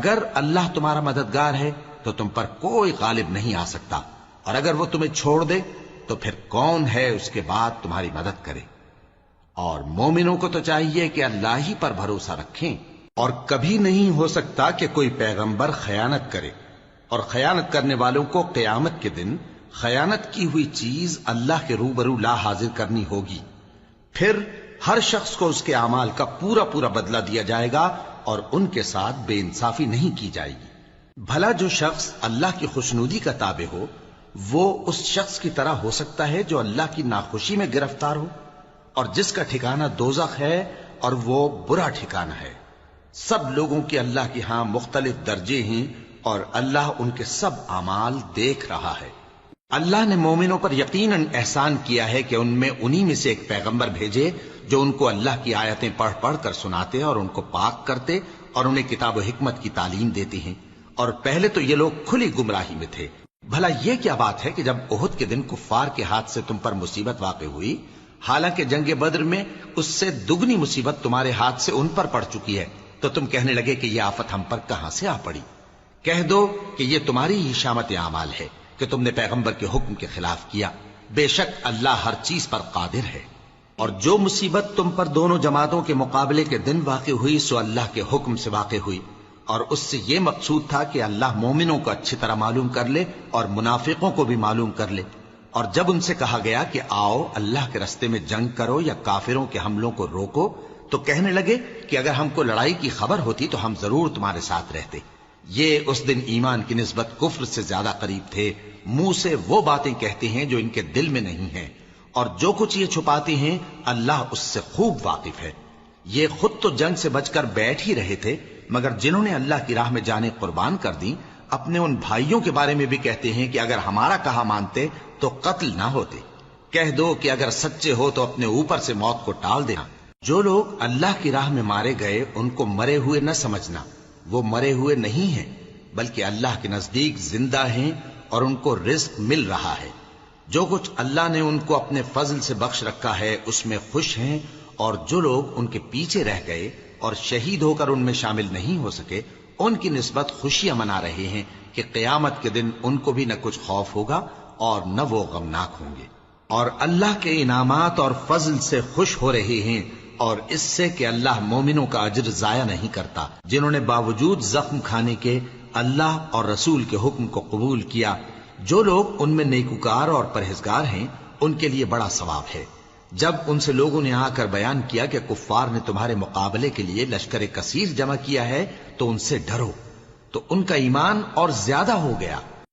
اگر اللہ تمہارا مددگار ہے تو تم پر کوئی غالب نہیں آ سکتا، اور اگر وہ تمہیں چھوڑ دے تو پھر کون ہے اس کے بعد تمہاری مدد کرے۔ اور مومنوں کو تو چاہیے کہ اللہ ہی پر بھروسہ رکھیں، اور کبھی نہیں ہو سکتا کہ کوئی پیغمبر خیانت کرے، اور خیانت کرنے والوں کو قیامت کے دن خیانت کی ہوئی چیز اللہ کے روبرو لا حاضر کرنی ہوگی، پھر ہر شخص کو اس کے اعمال کا پورا پورا بدلہ دیا جائے گا، اور ان کے ساتھ بے انصافی نہیں کی جائے گی۔ بھلا جو شخص اللہ کی خوشنودی کا تابع ہو وہ اس شخص کی طرح ہو سکتا ہے جو اللہ کی ناخوشی میں گرفتار ہو، اور جس کا ٹھکانہ دوزخ ہے اور وہ برا ٹھکانہ ہے۔ سب لوگوں کے اللہ کی ہاں مختلف درجے ہیں، اور اللہ ان کے سب اعمال دیکھ رہا ہے۔ اللہ نے مومنوں پر یقیناً احسان کیا ہے کہ ان میں انہی میں سے ایک پیغمبر بھیجے جو ان کو اللہ کی آیتیں پڑھ پڑھ کر سناتے اور ان کو پاک کرتے اور انہیں کتاب و حکمت کی تعلیم دیتے ہیں، اور پہلے تو یہ لوگ کھلی گمراہی میں تھے۔ بھلا یہ کیا بات ہے کہ جب احد کے دن کفار کے ہاتھ سے تم پر مصیبت واقع ہوئی، حالانکہ جنگ بدر میں اس سے دگنی مصیبت تمہارے ہاتھ سے ان پر پڑ چکی ہے، تو تم کہنے لگے کہ یہ آفت ہم پر کہاں سے آ پڑی؟ کہہ دو کہ یہ تمہاری ہی شامت اعمال ہے کہ تم نے پیغمبر کے حکم کے خلاف کیا، بے شک اللہ ہر چیز پر قادر ہے۔ اور جو مصیبت تم پر دونوں جماعتوں کے مقابلے کے دن واقع ہوئی سو اللہ کے حکم سے واقع ہوئی، اور اس سے یہ مقصود تھا کہ اللہ مومنوں کو اچھی طرح معلوم کر لے اور منافقوں کو بھی معلوم کر لے۔ اور جب ان سے کہا گیا کہ آؤ اللہ کے رستے میں جنگ کرو یا کافروں کے حملوں کو روکو، تو کہنے لگے کہ اگر ہم کو لڑائی کی خبر ہوتی تو ہم ضرور تمہارے ساتھ رہتے۔ یہ اس دن ایمان کی نسبت کفر سے زیادہ قریب تھے، منہ سے وہ باتیں کہتے ہیں جو ان کے دل میں نہیں ہیں، اور جو کچھ یہ چھپاتے ہیں اللہ اس سے خوب واقف ہے۔ یہ خود تو جنگ سے بچ کر بیٹھ ہی رہے تھے، مگر جنہوں نے اللہ کی راہ میں جانیں قربان کر دیں اپنے ان بھائیوں کے بارے میں بھی کہتے ہیں کہ اگر ہمارا کہا مانتے تو قتل نہ ہوتے۔ کہہ دو کہ اگر سچے ہو تو اپنے اوپر سے موت کو ٹال دینا۔ جو لوگ اللہ کی راہ میں مارے گئے ان کو مرے ہوئے نہ سمجھنا، وہ مرے ہوئے نہیں ہیں بلکہ اللہ کے نزدیک زندہ ہیں اور ان کو رزق مل رہا ہے۔ جو کچھ اللہ نے ان کو اپنے فضل سے بخش رکھا ہے اس میں خوش ہیں، اور جو لوگ ان کے پیچھے رہ گئے اور شہید ہو کر ان میں شامل نہیں ہو سکے ان کی نسبت خوشیاں منا رہے ہیں کہ قیامت کے دن ان کو بھی نہ کچھ خوف ہوگا اور نہ وہ غمناک ہوں گے، اور اللہ کے انعامات اور فضل سے خوش ہو رہے ہیں، اور اس سے کہ اللہ مومنوں کا اجر ضائع نہیں کرتا جنہوں نے باوجود زخم کھانے کے اللہ اور رسول کے حکم کو قبول کیا۔ جو لوگ ان میں نیکوکار اور پرہیزگار ہیں ان کے لیے بڑا ثواب ہے۔ جب ان سے لوگوں نے آ کر بیان کیا کہ کفار نے تمہارے مقابلے کے لیے لشکر کثیر جمع کیا ہے تو ان سے ڈرو، تو ان کا ایمان اور زیادہ ہو گیا